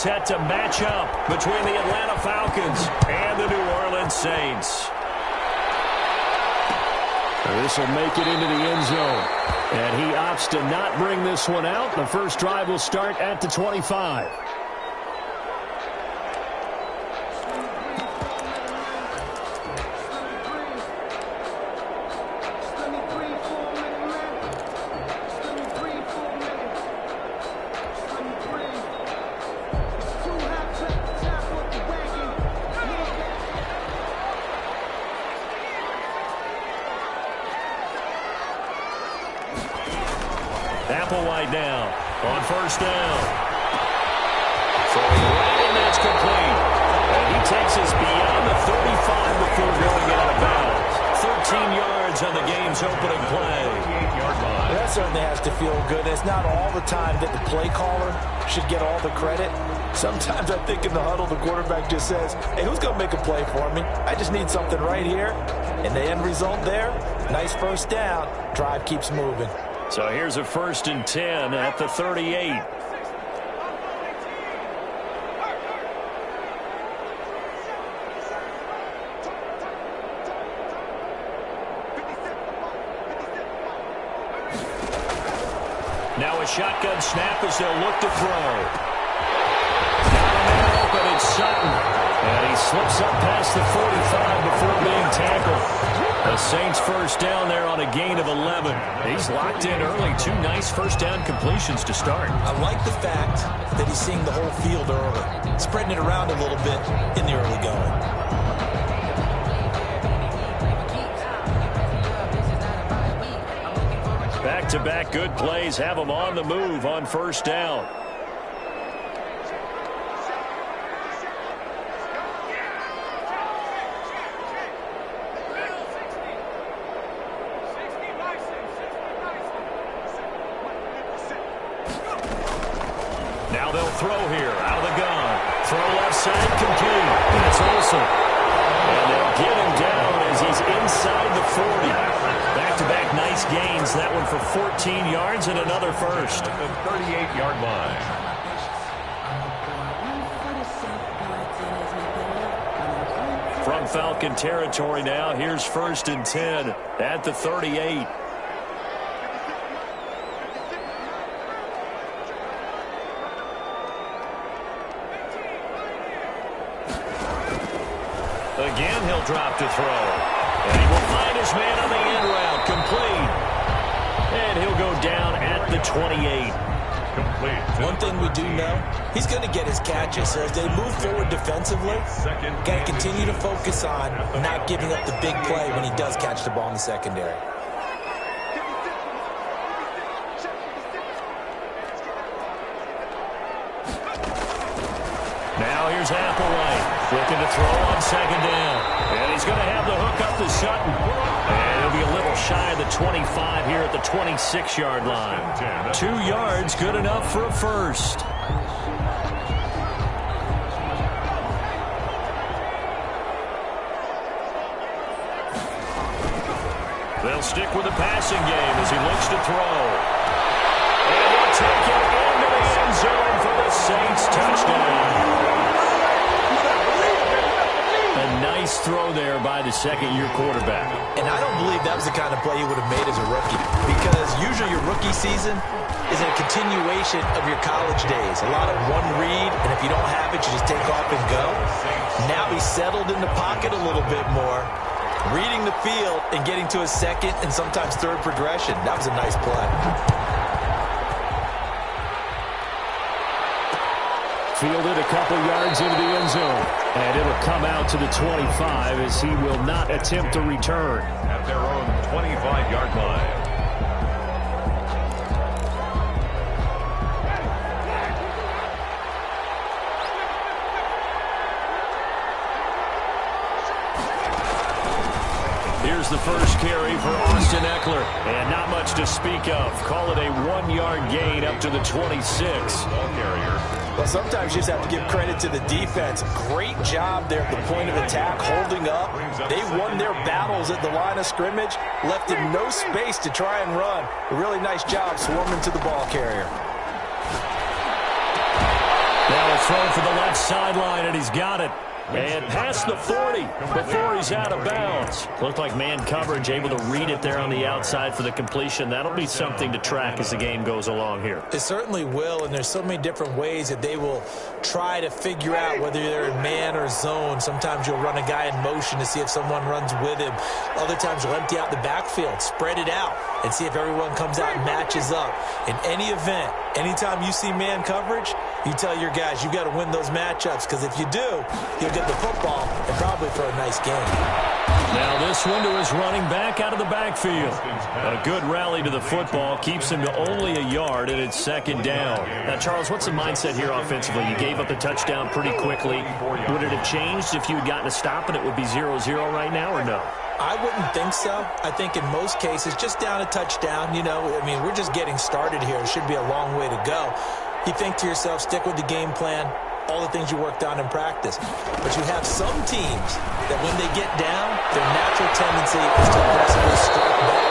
set to match up between the Atlanta Falcons and the New Orleans Saints. This will make it into the end zone. And he opts to not bring this one out. The first drive will start at the 25. Applewhite now on first down. Throwing right, and that's complete. And he takes us beyond the 35 before going out of bounds. 13 yards on the game's opening play. That certainly has to feel good. It's not all the time that the play caller should get all the credit. Sometimes I think in the huddle, the quarterback just says, hey, who's going to make a play for me? I just need something right here. And the end result there, nice first down. Drive keeps moving. So here's a 1st and 10 at the 38. Now a shotgun snap as they'll look to throw. Got a man open, it's Sutton. And he slips up past the 45 before being tackled. The Saints first down there on a gain of 11. He's locked in early. 2 nice first down completions to start. I like the fact that he's seeing the whole field early, spreading it around a little bit in the early going. Back-to-back good plays have him on the move on first down. Now they'll throw here out of the gun. Throw left side complete. That's Olsen. And they'll get him down as he's inside the 40. Back-to-back nice gains. That one for 14 yards and another first. At the 38-yard line. From Falcon territory now, here's 1st and 10 at the 38. Again, he'll drop to throw. And he will find his man on the end route. Complete. And he'll go down at the 28. Complete. One thing we do know, he's going to get his catches. So as they move forward defensively, got to continue to focus on not giving up the big play when he does catch the ball in the secondary. Now here's Applewhite. Looking to throw on second down. And he's going to have the hook up to Sutton. And he'll be a little shy of the 25 here at the 26-yard line. 2 yards, good enough for a first. They'll stick with the passing game as he looks to throw. And he'll take it into the end zone for the Saints touchdown. A nice throw there by the second-year quarterback. And I don't believe that was the kind of play he would have made as a rookie, because usually your rookie season is a continuation of your college days. A lot of one read, and if you don't have it, you just take off and go. Now he's settled in the pocket a little bit more, reading the field and getting to a second and sometimes third progression. That was a nice play. Fielded a couple yards into the end zone. And it'll come out to the 25 as he will not attempt to return. At their own 25-yard line. Here's the first carry for Austin Eckler. And not much to speak of. Call it a 1-yard gain up to the 26. Ball carrier. Well, sometimes you just have to give credit to the defense. Great job there at the point of attack, holding up. They won their battles at the line of scrimmage, left him no space to try and run. A really nice job swarming to the ball carrier. Now a throw for the left sideline, and he's got it. And past the 40 before he's out of bounds. Looked like man coverage, able to read it there on the outside for the completion. That'll be something to track as the game goes along here. It certainly will, and there's so many different ways that they will try to figure out whether they're in man or zone. Sometimes you'll run a guy in motion to see if someone runs with him. Other times you'll empty out the backfield, spread it out, and see if everyone comes out and matches up. In any event, anytime you see man coverage, you tell your guys you got to win those matchups, because if you do, you'll get the football and probably for a nice game. Now this one to his running back out of the backfield. A good rally to the football keeps him to only a yard, and it's second down. Now, Charles, what's the mindset here offensively? You gave up the touchdown pretty quickly. Would it have changed if you had gotten a stop and it would be 0-0 right now, or no? I wouldn't think so. I think in most cases, just down a touchdown, I mean, we're just getting started here. It should be a long way to go. You think to yourself, stick with the game plan, all the things you worked on in practice. But you have some teams that when they get down, their natural tendency is to aggressively strike back.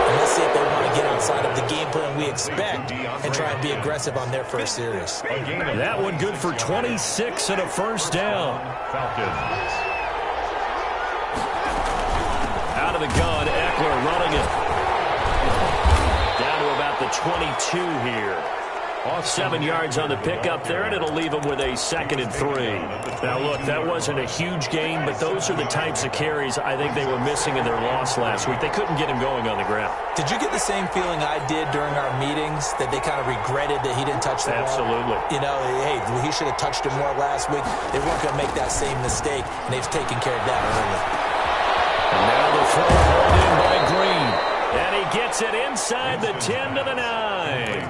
And let's see if they want to get outside of the game plan we expect and try and be aggressive on their first series. That one good for 26 and a first down. Falcons. Out of the gun, Eckler running it. Down to about the 22 here. 7 yards on the pickup there, and it'll leave them with a 2nd and 3. Now, look, that wasn't a huge gain, but those are the types of carries I think they were missing in their loss last week. They couldn't get him going on the ground. Did you get the same feeling I did during our meetings, that they kind of regretted that he didn't touch the ball? Absolutely. Hey, he should have touched him more last week. They weren't going to make that same mistake, and they've taken care of that early. And now the throw hauled in by Green. And he gets it inside the 10 to the 9.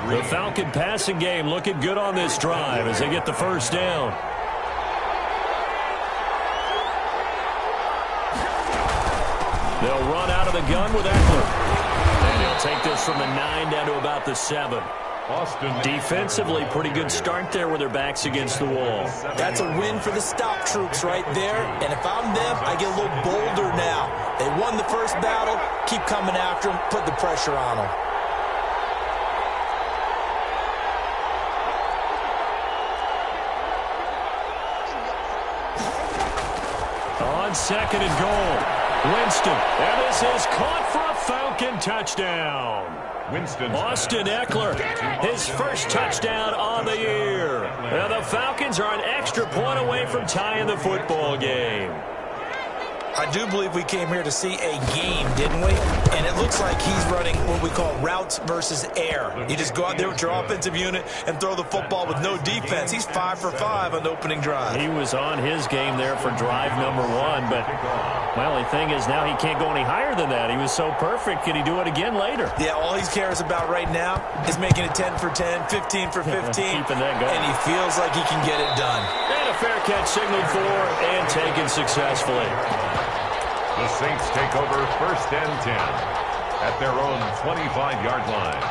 The Falcon passing game looking good on this drive as they get the first down. They'll run out of the gun with Eckler. And he'll take this from the 9 down to about the 7. Defensively, pretty good start there with their backs against the wall. That's a win for the stop troops right there. And if I'm them, I get a little bolder now. They won the first battle. Keep coming after them. Put the pressure on them. On 2nd and goal, Winston. And this is caught for a Falcon touchdown. Austin Eckler, his first touchdown on the year. And the Falcons are an extra point away from tying the football game. I do believe we came here to see a game, didn't we? And it looks like he's running what we call routes versus air. You just go out there with your offensive unit and throw the football with no defense. He's 5 for 5 on the opening drive. He was on his game there for drive number 1, but, well, the thing is now he can't go any higher than that. He was so perfect. Can he do it again later? Yeah, all he cares about right now is making it 10 for 10, 15 for 15. Keeping that going. And he feels like he can get it done. And a fair catch signaled for and taken successfully. The Saints take over 1st and 10 at their own 25-yard line.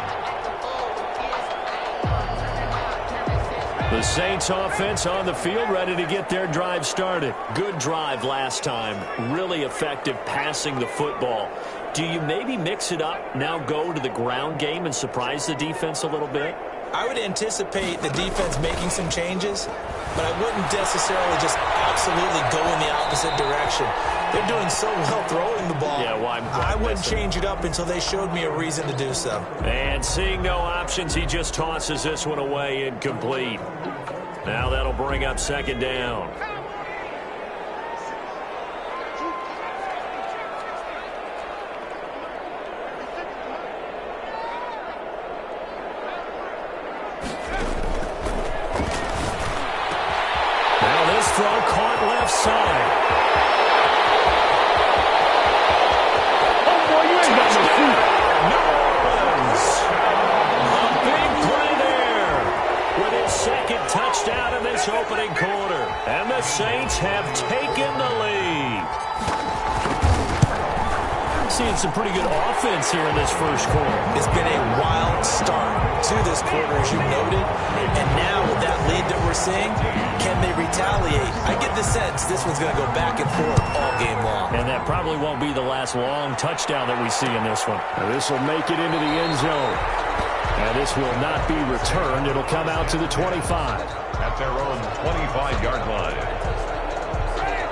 The Saints offense on the field, ready to get their drive started. Good drive last time. Really effective passing the football. Do you maybe mix it up, now go to the ground game and surprise the defense a little bit? I would anticipate the defense making some changes, but I wouldn't necessarily just absolutely go in the opposite direction. They're doing so well throwing the ball. Yeah, why I wouldn't change it up until they showed me a reason to do so. And seeing no options, he just tosses this one away incomplete. Now that'll bring up 2nd down. Now this throw caught left side. Touchdown in this opening quarter. And the Saints have taken the lead. Seeing some pretty good offense here in this first quarter. It's been a wild start to this quarter, as you noted. And now with that lead that we're seeing, can they retaliate? I get the sense this one's going to go back and forth all game long. And that probably won't be the last long touchdown that we see in this one. Now this will make it into the end zone. And this will not be returned. It'll come out to the 25. At their own 25-yard line.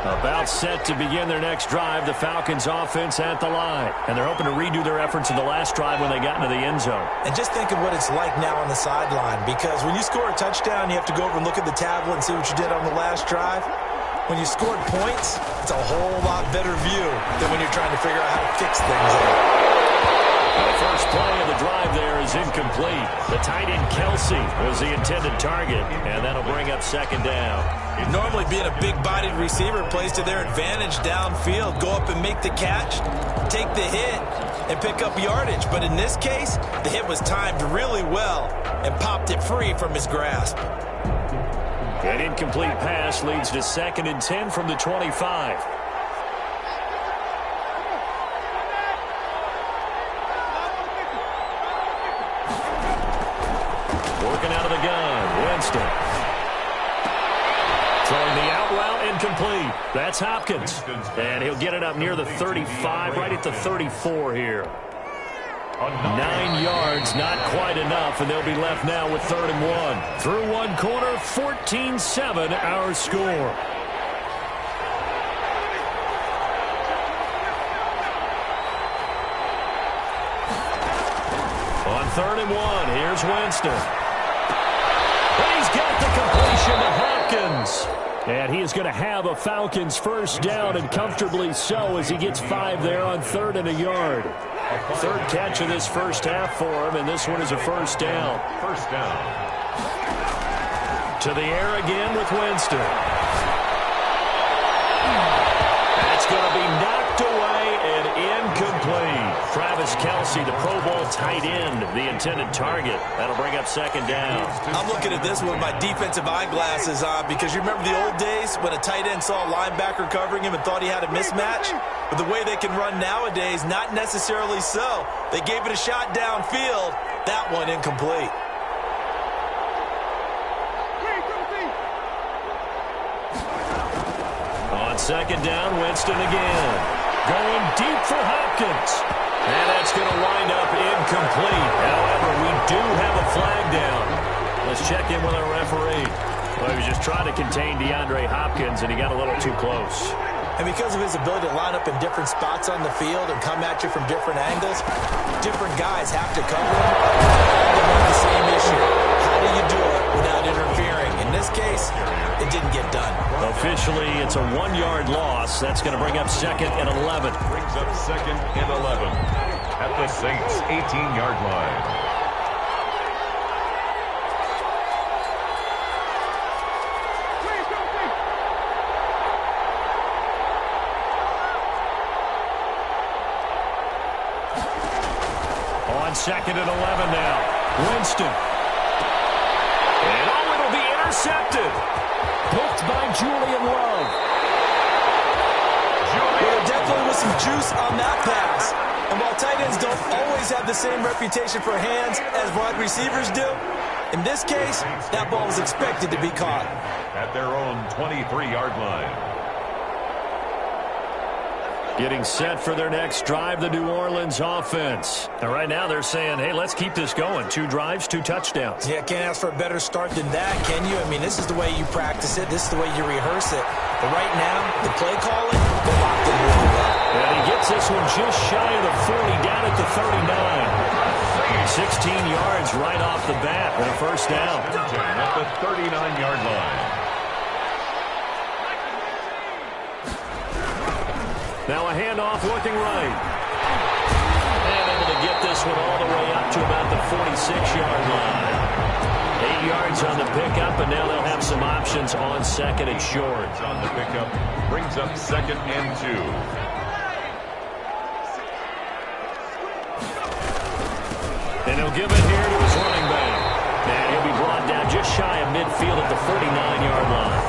About set to begin their next drive, the Falcons offense at the line. And they're hoping to redo their efforts in the last drive when they got into the end zone. And just think of what it's like now on the sideline, because when you score a touchdown, you have to go over and look at the tablet and see what you did on the last drive. When you scored points, it's a whole lot better view than when you're trying to figure out how to fix things up. The first play of the drive there is incomplete. The tight end Kelsey was the intended target, and that'll bring up second down. Normally being a big-bodied receiver plays to their advantage downfield. Go up and make the catch, take the hit, and pick up yardage. But in this case, the hit was timed really well and popped it free from his grasp. An incomplete pass leads to 2nd and 10 from the 25. Working out of the gun, Winston. Throwing the out route, incomplete. That's Hopkins. And he'll get it up near the 35, right at the 34 here. 9 yards, not quite enough, and they'll be left now with 3rd and 1. Through one quarter, 14-7 our score. On 3rd and 1, here's Winston. And he's got the completion to Hopkins. And he is going to have a Falcons first down, and comfortably so, as he gets 5 there on 3rd and a yard. 3rd catch of this first half for him, and this one is a first down. First down. To the air again with Winston. That's going to be knocked away and incomplete. Travis Kelsey, the Pro Bowl tight end, the intended target. That'll bring up second down. I'm looking at this with my defensive eyeglasses on, because you remember the old days when a tight end saw a linebacker covering him and thought he had a mismatch? But the way they can run nowadays, not necessarily so. They gave it a shot downfield. That one incomplete. On second down, Winston again. Going deep for Hopkins. And that's going to wind up incomplete. However, we do have a flag down. Let's check in with our referee. Well, he was just trying to contain DeAndre Hopkins, and he got a little too close. And because of his ability to line up in different spots on the field and come at you from different angles, different guys have to cover him. All of them have the same issue. How do you do it without interfering? In this case, it didn't get done. Officially, it's a 1-yard loss. That's going to bring up 2nd and 11. Brings up 2nd and 11 at the Saints' 18-yard line. On 2nd and 11 now. Winston. And it'll be intercepted. Picked by Julian Love. Well, there definitely was some juice on that pass. And while tight ends don't always have the same reputation for hands as wide receivers do, in this case, that ball was expected to be caught. At their own 23-yard line. Getting set for their next drive, the New Orleans offense. And right now they're saying, hey, let's keep this going. 2 drives, 2 touchdowns. Yeah, can't ask for a better start than that, can you? I mean, this is the way you practice it. This is the way you rehearse it. But right now, the play calling, they're locked in really well. And he gets this one just shy of the 40, down at the 39. 16 yards right off the bat and a first down. At the 39-yard line. Now a handoff looking right. And able to get this one all the way up to about the 46-yard line. 8 yards on the pickup, and now they'll have some options on 2nd and short. On the pickup, brings up 2nd and 2. And he'll give it here to his running back. And he'll be brought down just shy of midfield at the 49-yard line.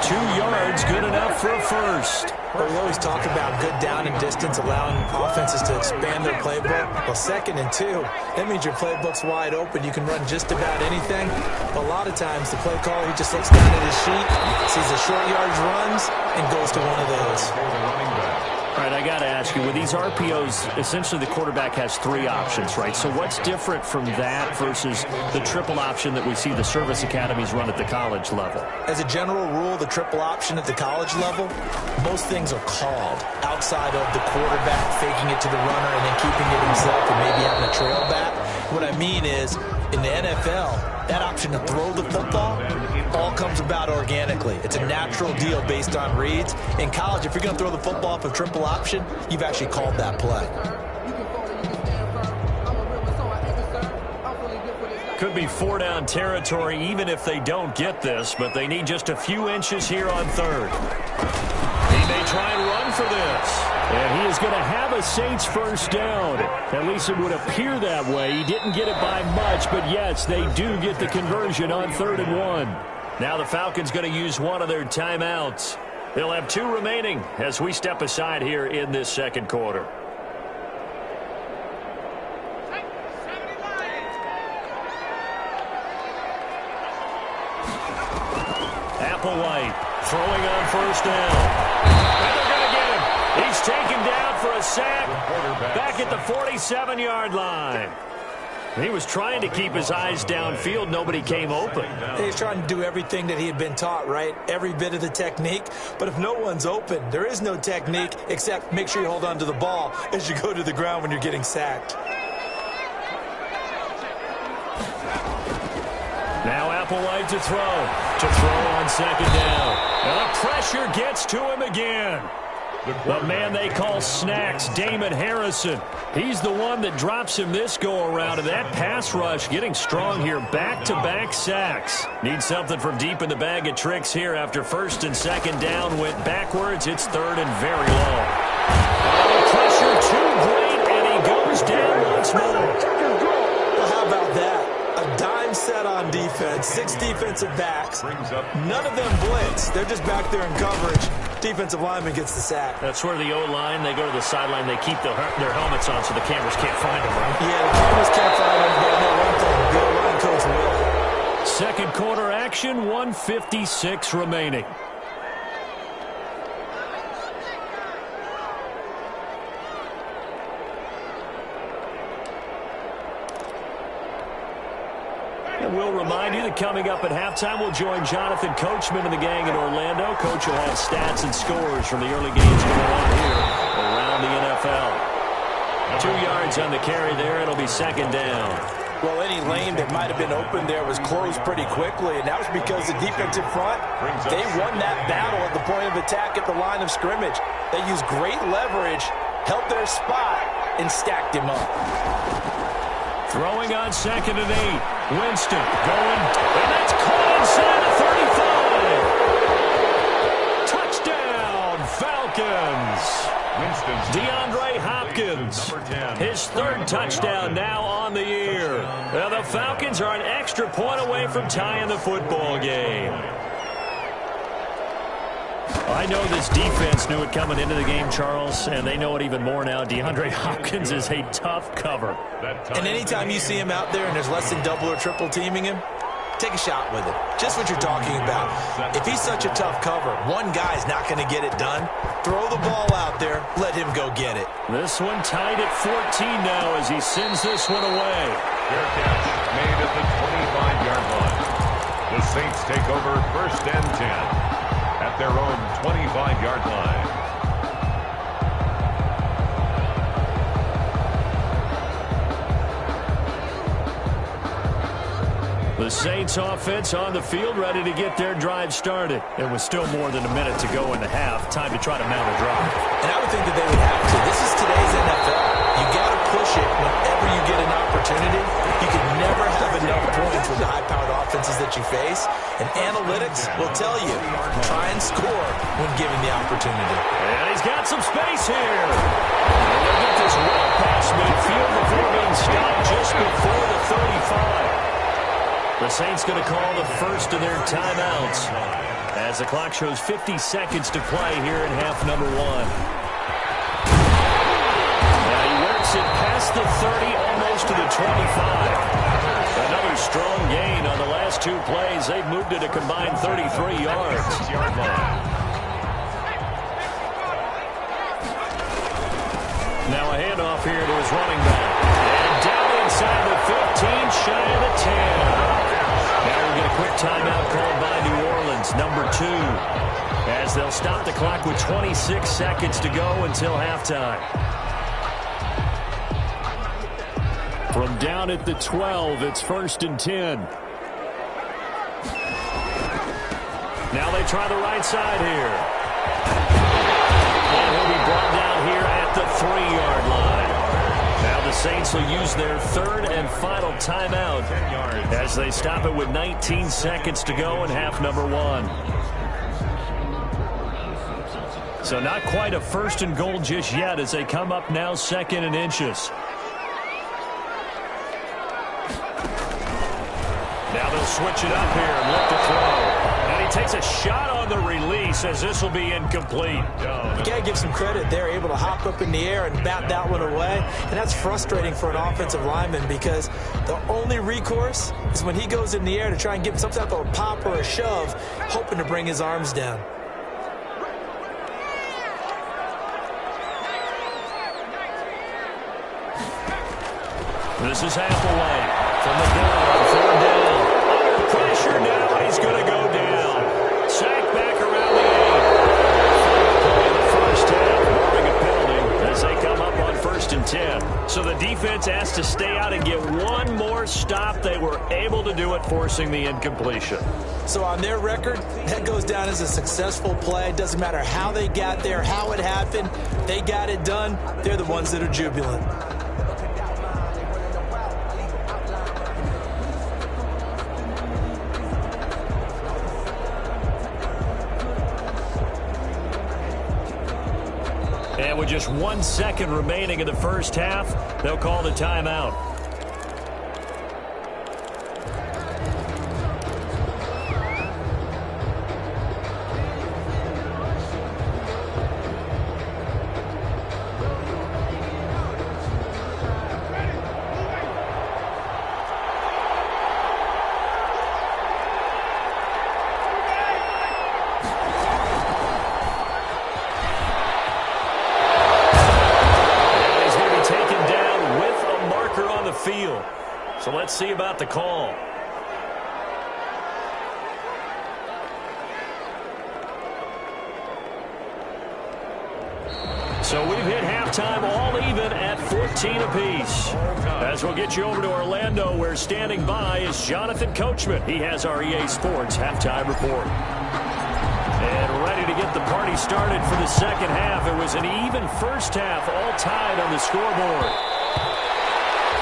2 yards, good enough for a first. Well, we always talk about good down and distance, allowing offenses to expand their playbook. Well, 2nd and 2, that means your playbook's wide open. You can run just about anything. But a lot of times, the play caller, he just looks down at his sheet, sees the short yardage runs, and goes to one of those. All right, I got to ask you, with these RPOs, essentially the quarterback has 3 options, right? So what's different from that versus the triple option that we see the service academies run at the college level? As a general rule, the triple option at the college level, most things are called outside of the quarterback faking it to the runner and then keeping it himself and maybe having a trail back. What I mean is, in the NFL, that option to throw the football all comes about organically. It's a natural deal based on reads. In college, if you're going to throw the football off a triple option, you've actually called that play. Could be 4-down territory even if they don't get this, but they need just a few inches here on 3rd. He may try and run for this. And he is going to have a Saints first down. At least it would appear that way. He didn't get it by much, but yes, they do get the conversion on 3rd and 1. Now the Falcons going to use one of their timeouts. They'll have 2 remaining as we step aside here in this second quarter. Applewhite throwing on first down. And they're going to get him. He's taken down for a sack back at the 47-yard line. He was trying to keep his eyes downfield. Nobody came open. He's trying to do everything that he had been taught, right? Every bit of the technique. But if no one's open, there is no technique except make sure you hold on to the ball as you go to the ground when you're getting sacked. Now Applewhite to throw on 2nd down. And the pressure gets to him again. The man they call Snacks, Damon Harrison. He's the one that drops him this go-around, and that pass rush getting strong here. Back-to-back sacks. Need something from deep in the bag of tricks here after 1st and 2nd down. Went backwards. It's 3rd and very low. Oh, pressure too great, and he goes down once more. Well, how about that? A dime set on defense, 6 defensive backs. None of them blitz. They're just back there in coverage. Defensive lineman gets the sack. That's where the O-line, they go to the sideline, they keep their helmets on so the cameras can't find them, right? Yeah, the cameras can't find them, but I know one thing. The O-line coach will. Second quarter action, 1:56 remaining. And we'll remind you that coming up at halftime, we'll join Jonathan Coachman and the gang in Orlando. Coach will have stats and scores from the early games going on here around the NFL. 2 yards on the carry there. It'll be 2nd down. Well, any lane that might have been open there was closed pretty quickly, and that was because the defensive front, they won that battle at the point of attack at the line of scrimmage. They used great leverage, held their spot, and stacked him up. Throwing on 2nd and 8. Winston going, and that's caught inside the 35. Touchdown, Falcons. DeAndre Hopkins, his 3rd touchdown now on the year. Now the Falcons are an extra point away from tying the football game. I know this defense knew it coming into the game, Charles, and they know it even more now. DeAndre Hopkins is a tough cover. And anytime you see him out there and there's less than double or triple teaming him, take a shot with him. Just what you're talking about. If he's such a tough cover, one guy's not going to get it done. Throw the ball out there. Let him go get it. This one tied at 14 now as he sends this one away. Fair catch made at the 25-yard line. The Saints take over 1st and 10 at their own 25-yard line. The Saints offense on the field, ready to get their drive started. There was still more than a minute to go in the half. Time to try to mount a drive. And I would think that they would have to. This is today's NFL. You got to push it whenever you get an opportunity. You can never have enough points with the high-powered offenses that you face. And analytics will tell you, try and score when given the opportunity. And he's got some space here. And they'll get this well past midfield before being stopped just before the 35. The Saints going to call the first of their timeouts as the clock shows 50 seconds to play here in half number 1. Now he works it past the 30, almost to the 25. Another strong gain on the last 2 plays. They've moved it a combined 33 yards. Now a handoff here to his running back. And down inside the 15, shy of the 10. Now we'll get a quick timeout called by New Orleans, number 2, as they'll stop the clock with 26 seconds to go until halftime. From down at the 12, it's 1st and 10. Now they try the right side here. And he'll be brought down here at the 3-yard line. Now the Saints will use their 3rd and final timeout as they stop it with 19 seconds to go in half number 1. So not quite a 1st and goal just yet as they come up now 2nd and inches. Now they'll switch it up here and look to throw. And he takes a shot on the release as this will be incomplete. You got to give some credit. They're able to hop up in the air and bat that one away. And that's frustrating for an offensive lineman because the only recourse is when he goes in the air to try and give some type of a pop or a shove, hoping to bring his arms down. This is half away from the goal on 4th down. Under pressure now, and he's going to go down. Sacked back around the 8. In the first half, barring a penalty as they come up on 1st and 10. So the defense has to stay out and get one more stop. They were able to do it, forcing the incompletion. So on their record, that goes down as a successful play. It doesn't matter how they got there, how it happened. They got it done. They're the ones that are jubilant. And with just 1 second remaining in the first half, they'll call the timeout. So let's see about the call. So we've hit halftime all even at 14 apiece. As we'll get you over to Orlando, where standing by is Jonathan Coachman. He has our EA Sports halftime report. And ready to get the party started for the second half. It was an even first half, all tied on the scoreboard.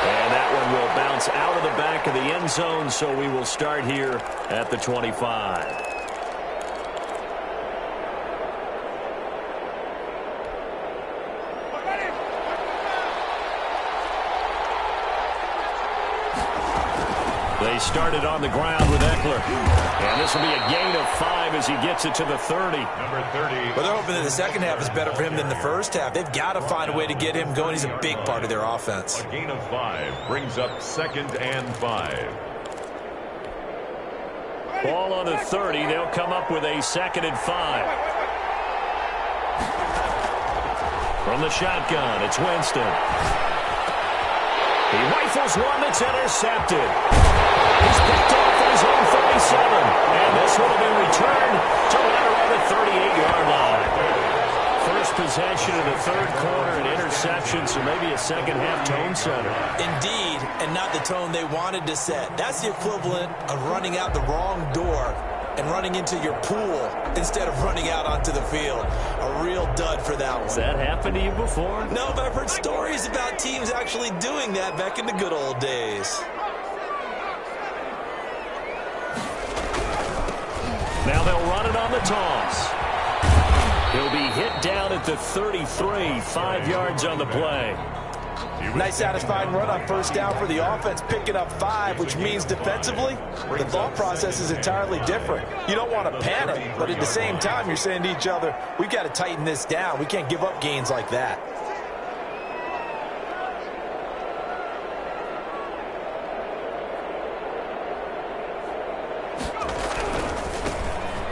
And that one will bounce out of the back of the end zone, so we will start here at the 25. They started on the ground with Eckler. And this will be a gain of 5 as he gets it to the 30. Number 30. Well, they're hoping that the second half is better for him than the first half. They've got to find a way to get him going. He's a big part of their offense. A gain of 5 brings up 2nd and 5. Ball on the 30. They'll come up with a 2nd and 5. From the shotgun, it's Winston. He rifles one that's intercepted. He's picked off at his own 37. And this will be returned to right around the 38-yard line. First possession of the third quarter, an interception, so maybe a second-half tone setter. Indeed, and not the tone they wanted to set. That's the equivalent of running out the wrong door and running into your pool instead of running out onto the field. A real dud for that one. Has that happened to you before? No, but I've heard stories about teams actually doing that back in the good old days. Now they'll run it on the toss. He'll be hit down at the 33, 5 yards on the play. Nice satisfying run on first down for the offense, picking up 5, which means defensively, the thought process is entirely different. You don't want to panic, but at the same time, you're saying to each other, we've got to tighten this down. We can't give up gains like that.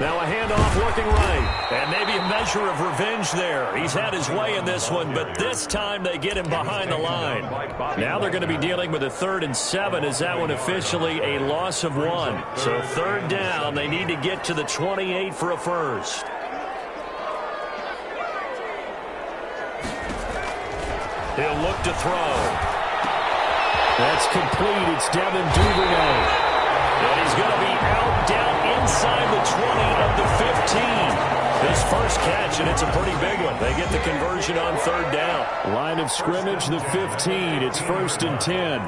Now a handoff looking right. And maybe a measure of revenge there. He's had his way in this one, but this time they get him behind the line. Now they're going to be dealing with a 3rd and 7. Is that one officially a loss of 1? So 3rd down, they need to get to the 28 for a first. He'll look to throw. That's complete. It's Devin Duvernay. And he's going to be out down inside the 20 of the 15. His first catch, and it's a pretty big one. They get the conversion on 3rd down. Line of scrimmage, the 15. It's 1st and 10.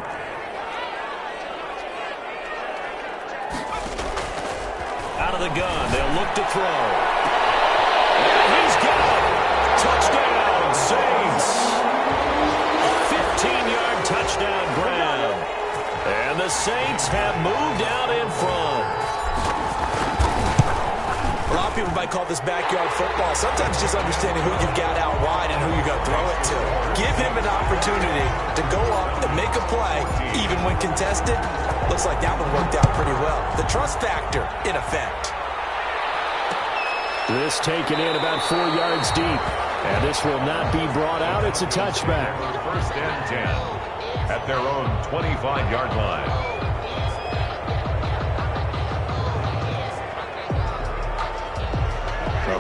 Out of the gun. They'll look to throw. And he's got it. Touchdown, Saints. 15-yard touchdown grab. And the Saints have moved out in front. A lot of people might call this backyard football. Sometimes just understanding who you've got out wide and who you're going to throw it to. Give him an opportunity to go up and make a play, even when contested. Looks like that one worked out pretty well. The trust factor in effect. This taken in about 4 yards deep. And this will not be brought out. It's a touchback. 1st and 10 at their own 25-yard line.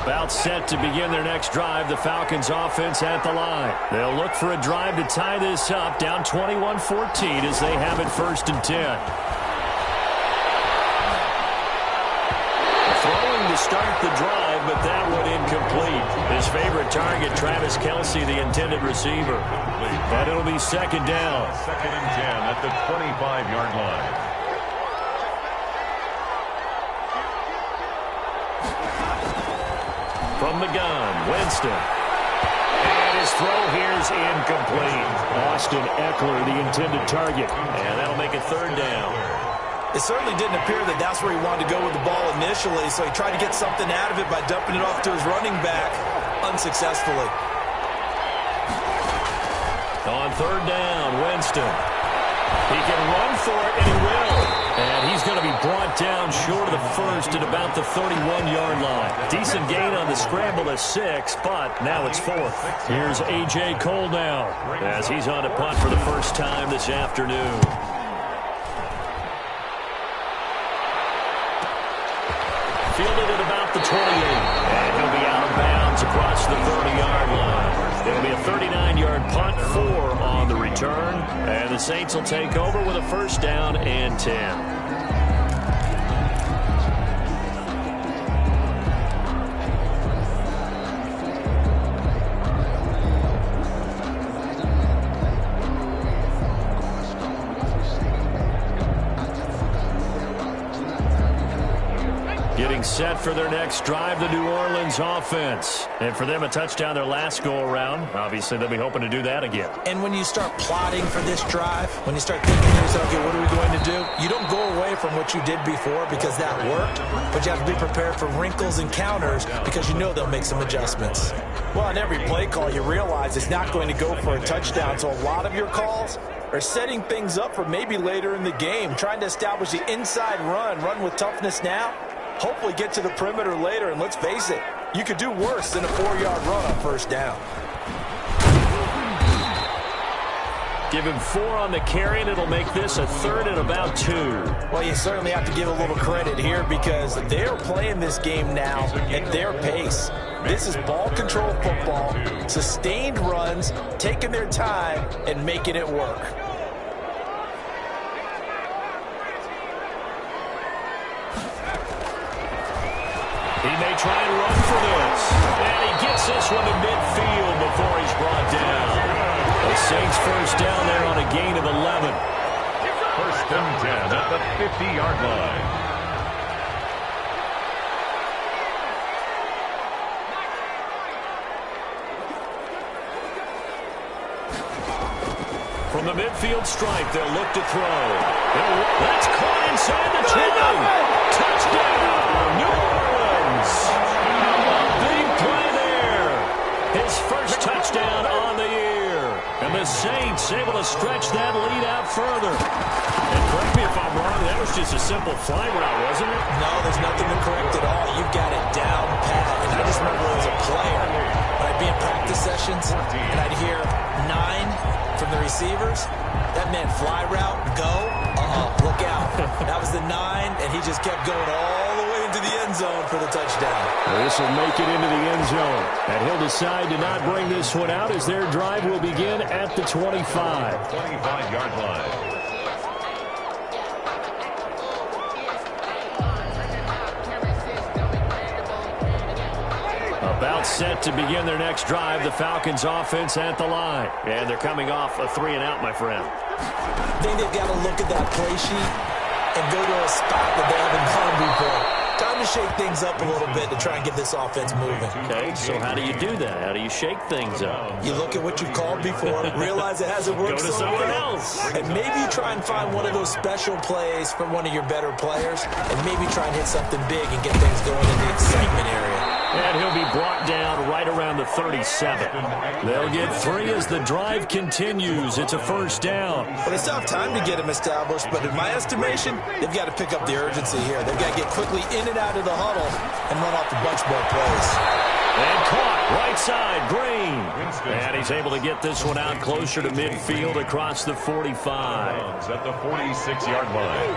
About set to begin their next drive. The Falcons offense at the line. They'll look for a drive to tie this up. Down 21-14 as they have it 1st and 10. Throwing to start the drive, but that one incomplete. His favorite target, Travis Kelce, the intended receiver. But it'll be 2nd down. 2nd and 10 at the 25-yard line. From the gun, Winston. And his throw here's incomplete. Austin Eckler, the intended target. And that'll make it 3rd down. It certainly didn't appear that that's where he wanted to go with the ball initially, so he tried to get something out of it by dumping it off to his running back unsuccessfully. On 3rd down, Winston. He can run for it, and he will. And he's going to be brought down short of the first at about the 31-yard line. Decent gain on the scramble to 6, but now it's 4th. Here's A.J. Cole now as he's on a punt for the first time this afternoon. Fielded at about the 28, and he'll be out of bounds across the 30-yard line. It'll be a 39-yard punt, 4 on the return, and the Saints will take over with a 1st down and 10. Getting set for their next drive, the New Orleans offense. And for them, a touchdown their last go-around. Obviously, they'll be hoping to do that again. And when you start plotting for this drive, when you start thinking to yourself, okay, what are we going to do? You don't go away from what you did before because that worked, but you have to be prepared for wrinkles and counters because you know they'll make some adjustments. Well, on every play call, you realize it's not going to go for a touchdown, so a lot of your calls are setting things up for maybe later in the game, trying to establish the inside run with toughness now. Hopefully get to the perimeter later, and let's face it, you could do worse than a 4-yard run on 1st down. Give him 4 on the carry, and it'll make this a 3rd and about 2. Well, you certainly have to give a little credit here because they're playing this game now at their pace. This is ball control football, sustained runs, taking their time, and making it work. He may try and run for this. And he gets this one to midfield before he's brought down. The Saints 1st down there on a gain of 11. 1st and 10 at the 50-yard line. From the midfield stripe, they'll look to throw. That's caught inside the 20. Touchdown, New Orleans. Big play there. His first touchdown on the year. And the Saints It's able to stretch that lead out further. And correct me if I'm wrong, that was just a simple fly route, wasn't it? No, there's nothing to correct at all. You've got it down pat. And I just remember as a player, when I'd be in practice sessions, and I'd hear 9 from the receivers. That meant fly route, go, look out. That was the 9, and he just kept going all the way into the end zone for the touchdown. This will make it into the end zone. And he'll decide to not bring this one out as their drive will begin at the 25. 25-yard line. About set to begin their next drive, the Falcons offense at the line. And they're coming off a 3-and-out, my friend. I think they've got to look at that play sheet and go to a spot that they haven't gone before. Time to shake things up a little bit to try and get this offense moving. Okay, so how do you do that? How do you shake things up? You look at what you've called before, realize it hasn't worked Go to so something well, else. and maybe try and find one of those special plays from one of your better players, and maybe try and hit something big and get things going in the excitement area. And he'll be brought down right around the 37. They'll get 3 as the drive continues. It's a first down. Well, they still have time to get him established, but in my estimation, they've got to pick up the urgency here. They've got to get quickly in and out of the huddle and run off a bunch more plays. And caught right side, Green. And he's able to get this one out closer to midfield across the 45. At the 46-yard line.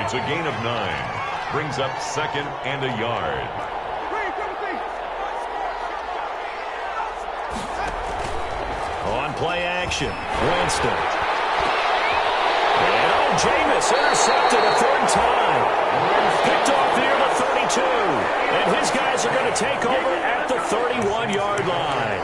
It's a gain of 9. Brings up 2nd and a yard. On play action, Winston. And Jameis intercepted a 3rd time. Picked off near the 32. And his guys are going to take over at the 31-yard line.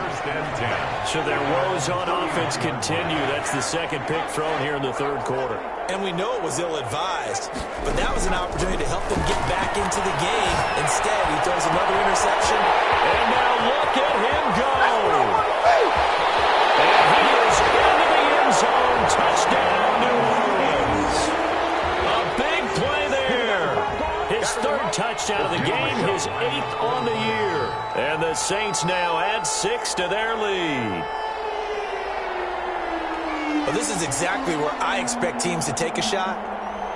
So their woes on offense continue. That's the 2nd pick thrown here in the 3rd quarter. And we know it was ill-advised, but that was an opportunity to help them get back into the game. Instead, he throws another interception. And now look at him go. And he is into the end zone. Touchdown, New Orleans. A big play there. His 3rd touchdown of the game, his 8th on the year. And the Saints now add 6 to their lead. Well, this is exactly where I expect teams to take a shot.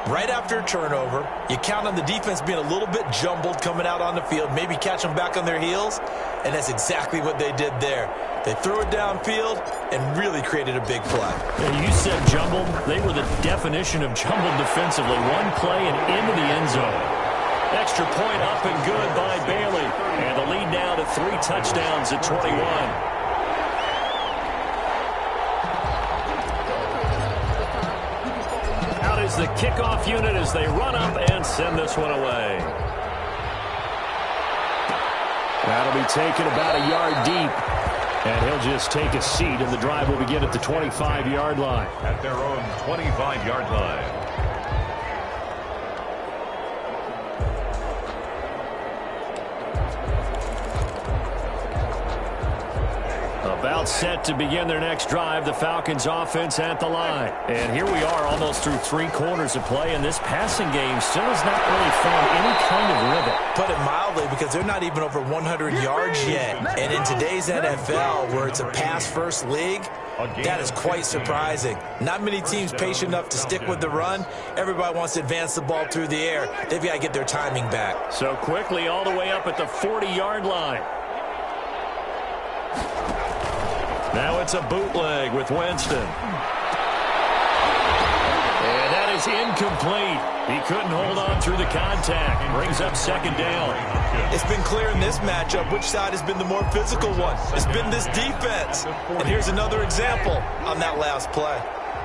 Right after a turnover, you count on the defense being a little bit jumbled coming out on the field, maybe catch them back on their heels, and that's exactly what they did there. They threw it downfield and really created a big play. And you said jumbled. They were the definition of jumbled defensively. One play and into the end zone. Extra point up and good by Bailey. And the lead now to 3 touchdowns at 21. Is the kickoff unit as they run up and send this one away. That'll be taken about a yard deep. And he'll just take a seat, and the drive will begin at the 25-yard line. At their own 25-yard line. About set to begin their next drive, the Falcons offense at the line. And here we are almost through 3 quarters of play, and this passing game still has not really found any kind of rhythm. Put it mildly, because they're not even over 100 yards yet. And in today's NFL, where it's a pass-first league, that is quite surprising. Not many teams patient enough to stick with the run. Everybody wants to advance the ball through the air. They've got to get their timing back. So quickly all the way up at the 40-yard line. Now it's a bootleg with Winston. And that is incomplete. He couldn't hold on through the contact. Brings up 2nd down. It's been clear in this matchup which side has been the more physical one. It's been this defense. And here's another example on that last play.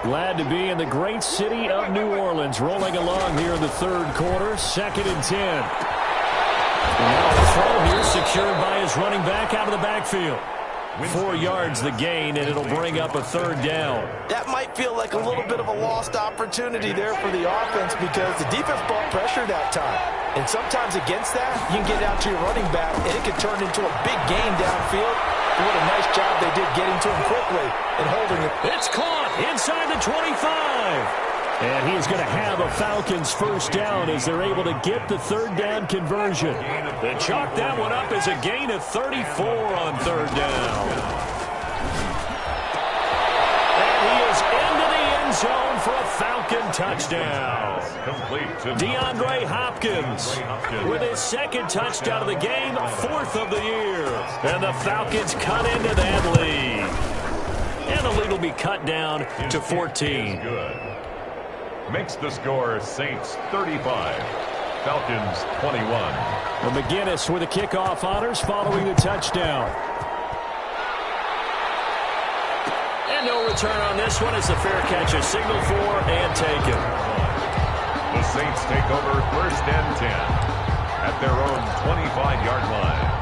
Glad to be in the great city of New Orleans, rolling along here in the 3rd quarter, 2nd and 10. And now the throw here secured by his running back out of the backfield. 4 yards the gain, and it'll bring up a 3rd down. That might feel like a little bit of a lost opportunity there for the offense because the defense brought pressure that time. And sometimes against that, you can get out to your running back, and it can turn into a big gain downfield. What a nice job they did getting to him quickly and holding it. It's caught inside the 25. And he's going to have a Falcons 1st down as they're able to get the 3rd down conversion. They chalk that one up as a gain of 34 on 3rd down. And he is zone for a Falcon touchdown. Complete to DeAndre Hopkins with his second touchdown of the game, 4th of the year. And the Falcons cut into that lead. And the lead will be cut down to 14. Good. Makes the score Saints 35, Falcons 21. Well, McGinnis with the kickoff honors following the touchdown. And no return on this one as the fair catch is signaled for and taken. The Saints take over 1st and 10 at their own 25-yard line.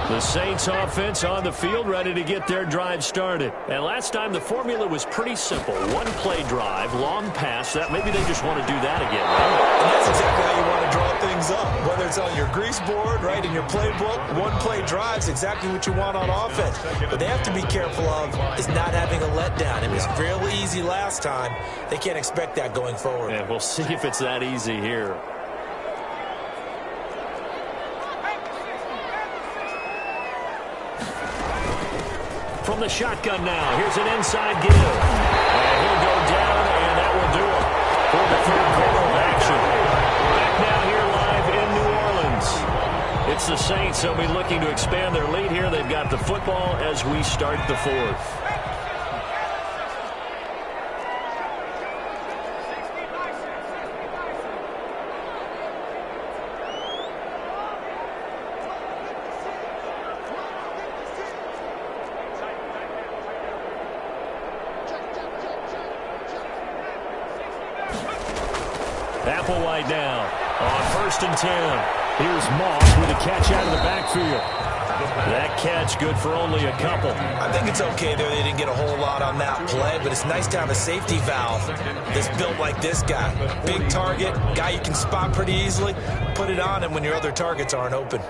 The Saints offense on the field, ready to get their drive started. And last time the formula was pretty simple. One-play drive, long pass. That maybe they just want to do that again, right? And that's exactly how you want to draw things up. Whether it's on your grease board, right, in your playbook, one-play drive's exactly what you want on offense. What they have to be careful of is not having a letdown. It was real easy last time. They can't expect that going forward. And we'll see if it's that easy here. From the shotgun now, here's an inside give. And he'll go down, and that will do it for the third quarter of action. Back now here live in New Orleans. It's the Saints. They'll be looking to expand their lead here. They've got the football as we start the 4th. Applewhite now on 1st and 10. Here's Moss with a catch out of the backfield. That catch good for only a couple. I think it's okay there. They didn't get a whole lot on that play, but it's nice to have a safety valve that's built like this guy. Big target, guy you can spot pretty easily. Put it on him when your other targets aren't open.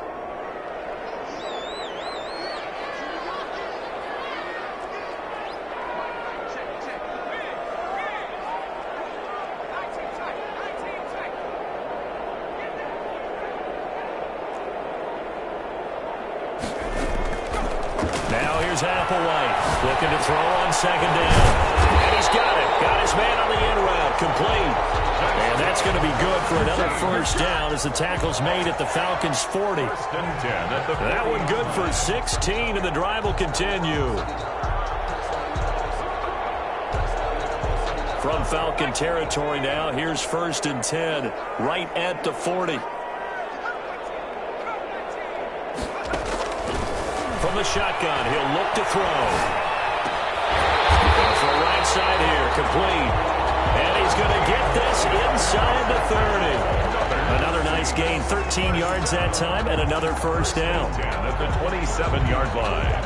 Applewhite looking to throw on 2nd down. And he's got it. Got his man on the end route. Complete. And that's going to be good for another 1st down as the tackle's made at the Falcons' 40. That one good for 16, and the drive will continue. From Falcon territory now, here's 1st and 10, right at the 40. From the shotgun, he'll look to throw. Goes for the right side here, complete. And he's going to get this inside the 30. Another nice gain, 13 yards that time, and another 1st down. At the 27-yard line.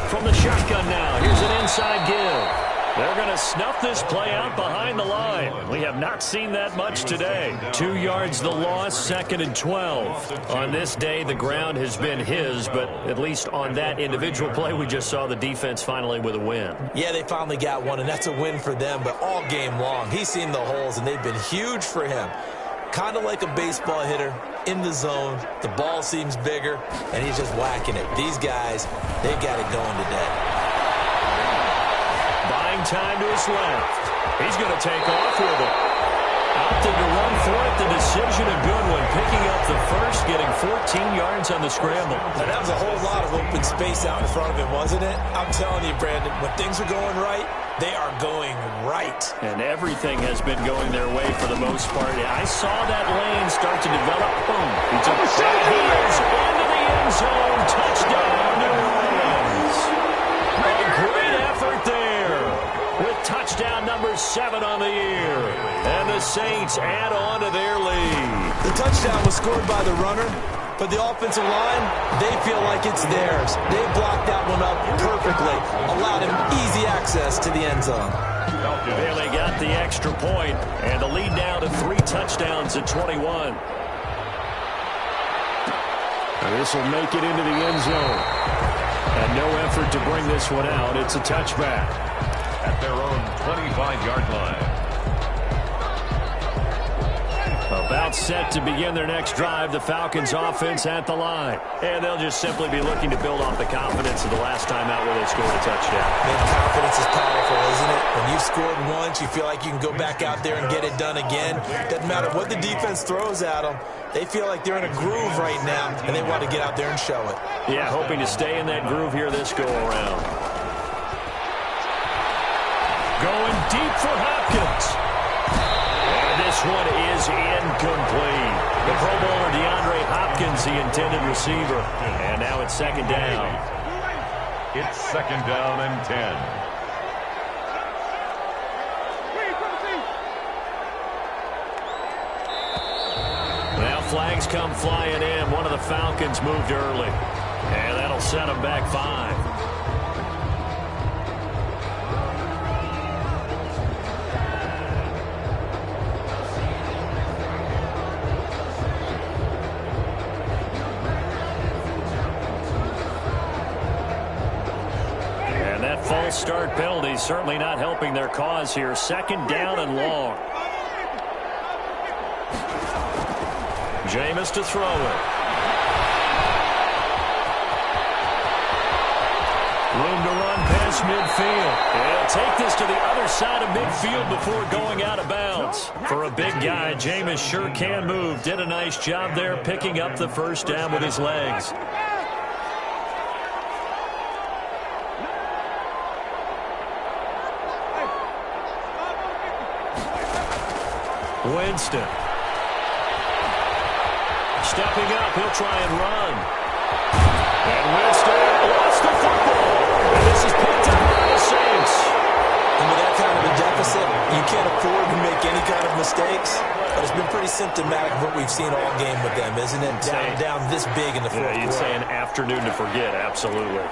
From the shotgun now, here's an inside give. They're going to snuff this play out behind the line. We have not seen that much today. 2 yards the loss, 2nd and 12. On this day, the ground has been his, but at least on that individual play, we just saw the defense finally with a win. Yeah, they finally got one, and that's a win for them, but all game long, he's seen the holes, and they've been huge for him. Kind of like a baseball hitter in the zone. The ball seems bigger, and he's just whacking it. These guys, they got it going today. Buying time to his left. He's going to take off with it. Opted to run for it. The decision, a good one. Picking up the 1st, getting 14 yards on the scramble. And that was a whole lot of open space out in front of him, wasn't it? I'm telling you, Brandon, when things are going right, they are going right. And everything has been going their way for the most part. I saw that lane start to develop. Boom. He took a shot. He is into the end zone. Touchdown, New Orleans. A great effort there with touchdown number 7 on the year. And the Saints add on to their lead. The touchdown was scored by the runner, but the offensive line, they feel like it's theirs. They blocked that one up perfectly, allowed him easy access to the end zone. Bailey got the extra point, and the lead now to 3 touchdowns at 21. This will make it into the end zone. And no effort to bring this one out. It's a touchback. At their own 25-yard line. About set to begin their next drive, the Falcons offense at the line. And they'll just simply be looking to build off the confidence of the last time out where they scored a touchdown. Man, confidence is powerful, isn't it? When you've scored once, you feel like you can go back out there and get it done again. Doesn't matter what the defense throws at them. They feel like they're in a groove right now, and they want to get out there and show it. Yeah, hoping to stay in that groove here this go-around. Going deep for Hopkins. This one is incomplete. The Pro Bowler DeAndre Hopkins, the intended receiver. And now it's second down. It's second down and 10. Now flags come flying in. One of the Falcons moved early. And that'll set them back 5. False start penalty certainly not helping their cause here. Second down and long. Jameis to throw it. Room to run past midfield. He'll take this to the other side of midfield before going out of bounds. For a big guy, Jameis sure can move. Did a nice job there picking up the first down with his legs. Winston. Stepping up, he'll try and run. And Winston lost the football. And this is picked up by the Saints. And with that kind of a deficit, you can't afford to make any kind of mistakes. But it's been pretty symptomatic of what we've seen all game with them, isn't it? Down this big in the fourth quarter. You'd say an afternoon to forget, absolutely.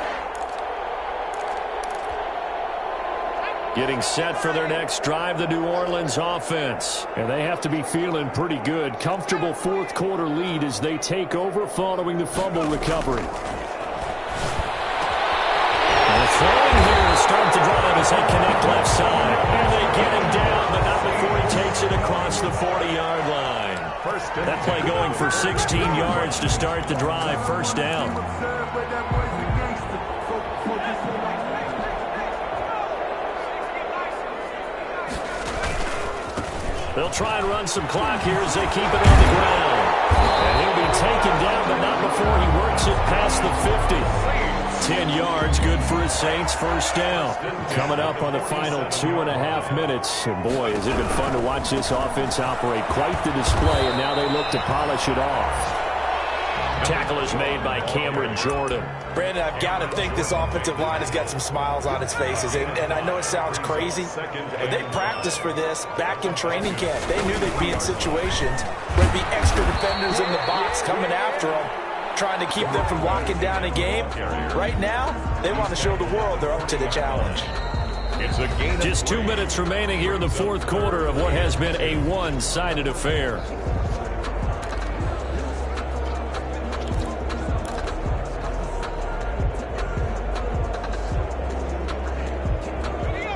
Getting set for their next drive, the New Orleans offense. And they have to be feeling pretty good. Comfortable fourth quarter lead as they take over following the fumble recovery. And throwing here to start the drive as they connect left side. And they get him down, but not before he takes it across the 40-yard line. That play going for 16 yards to start the drive. First down. They'll try and run some clock here as they keep it on the ground. And he'll be taken down, but not before he works it past the 50. 10 yards, good for his Saints. First down. Coming up on the final 2.5 minutes. And boy, has it been fun to watch this offense operate. Quite the display, and now they look to polish it off. Tackle is made by Cameron Jordan. Brandon, I've got to think this offensive line has got some smiles on its faces. And I know it sounds crazy, but they practiced for this back in training camp. They knew they'd be in situations where there'd be extra defenders in the box coming after them, trying to keep them from locking down a game. Right now, they want to show the world they're up to the challenge. Just 2 minutes remaining here in the fourth quarter of what has been a one-sided affair.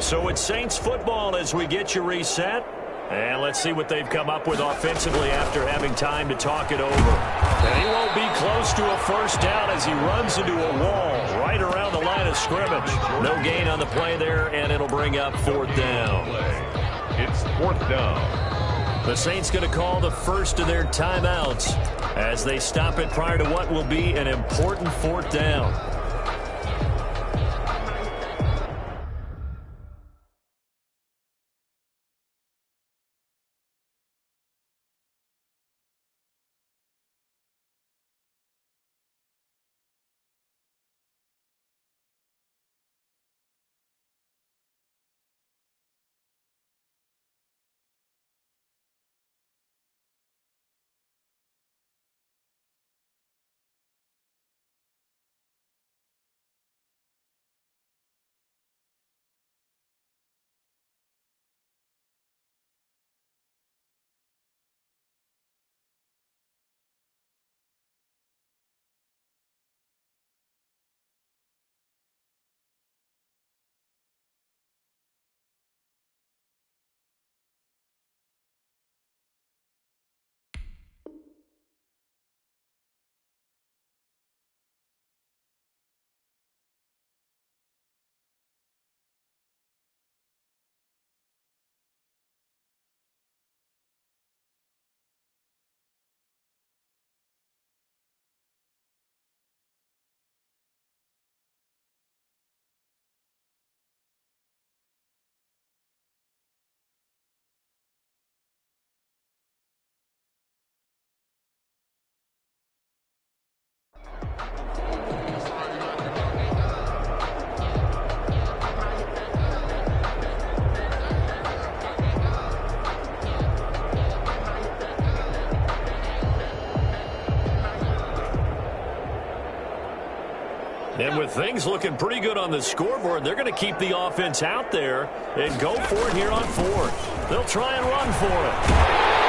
So it's Saints football as we get you reset. And let's see what they've come up with offensively after having time to talk it over. And he won't be close to a first down as he runs into a wall right around the line of scrimmage. No gain on the play there, and it'll bring up fourth down. It's fourth down. The Saints going to call the first of their timeouts as they stop it prior to what will be an important fourth down. And with things looking pretty good on the scoreboard, they're going to keep the offense out there and go for it here on fourth. They'll try and run for it.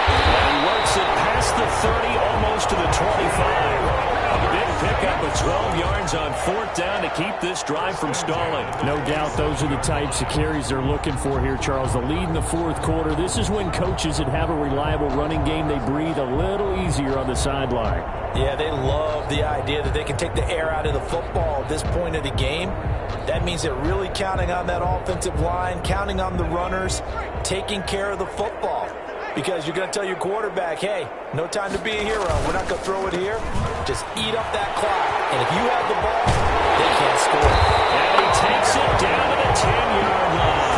And he works it past the 30, almost to the 25. A big pickup of 12 yards on fourth down to keep this drive from stalling. No doubt those are the types of carries they're looking for here, Charles. The lead in the fourth quarter. This is when coaches that have a reliable running game, they breathe a little easier on the sideline. Yeah, they love the idea that they can take the air out of the football at this point of the game. That means they're really counting on that offensive line, counting on the runners, taking care of the football. Because you're going to tell your quarterback, hey, no time to be a hero. We're not going to throw it here. Just eat up that clock. And if you have the ball, they can't score. And he takes it down to the 10-yard line.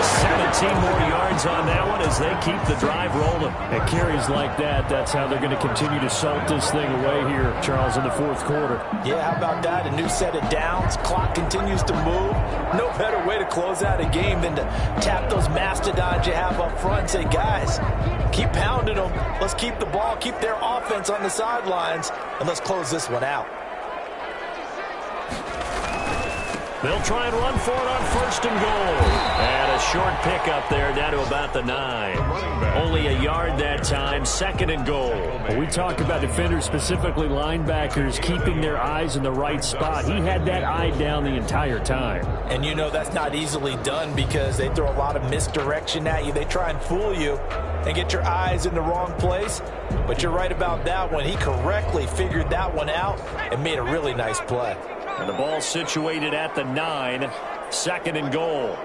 17 more yards on that one as they keep the drive rolling. At carries like that, that's how they're going to continue to salt this thing away here, Charles, in the fourth quarter. Yeah, how about that? A new set of downs. Clock continues to move. No better way to close out a game than to tap those mastodons you have up front and say, guys, keep pounding them. Let's keep the ball, keep their offense on the sidelines, and let's close this one out. They'll try and run for it on first and goal. And a short pickup there down to about the 9. Only a yard that time, second and goal. Well, we talk about defenders, specifically linebackers, keeping their eyes in the right spot. He had that eye down the entire time. And you know that's not easily done because they throw a lot of misdirection at you. They try and fool you and get your eyes in the wrong place. But you're right about that one. He correctly figured that one out and made a really nice play. And the ball situated at the 9, second and goal.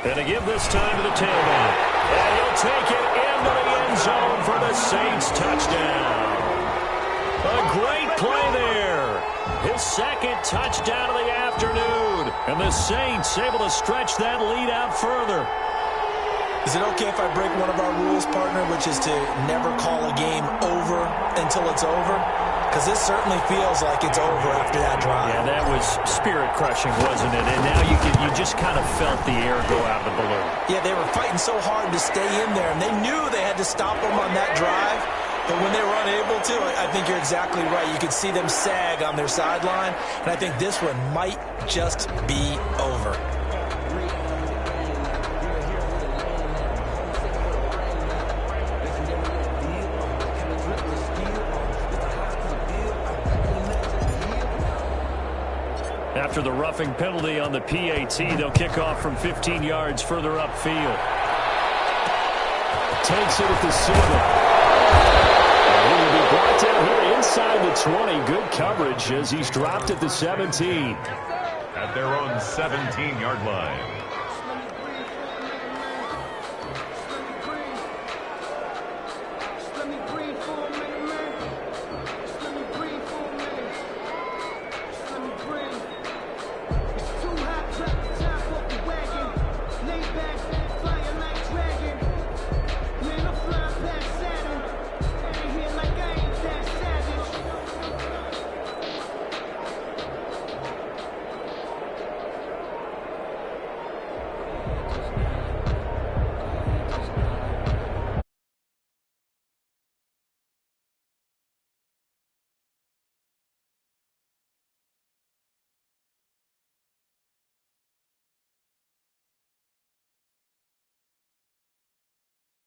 And to give this time to the tailback. And he'll take it into the end zone for the Saints touchdown. A great play there. His second touchdown of the afternoon. And the Saints able to stretch that lead out further. Is it okay if I break one of our rules, partner, which is to never call a game over until it's over? Because this certainly feels like it's over after that drive. Yeah, that was spirit-crushing, wasn't it? And now you just kind of felt the air go out of the balloon. Yeah, they were fighting so hard to stay in there, and they knew they had to stop them on that drive. But when they were unable to, I think you're exactly right. You could see them sag on their sideline, and I think this one might just be over. After the roughing penalty on the PAT, they'll kick off from 15 yards further upfield. Takes it at the 7. And he will be brought down here inside the 20. Good coverage as he's dropped at the 17. At their own 17-yard line.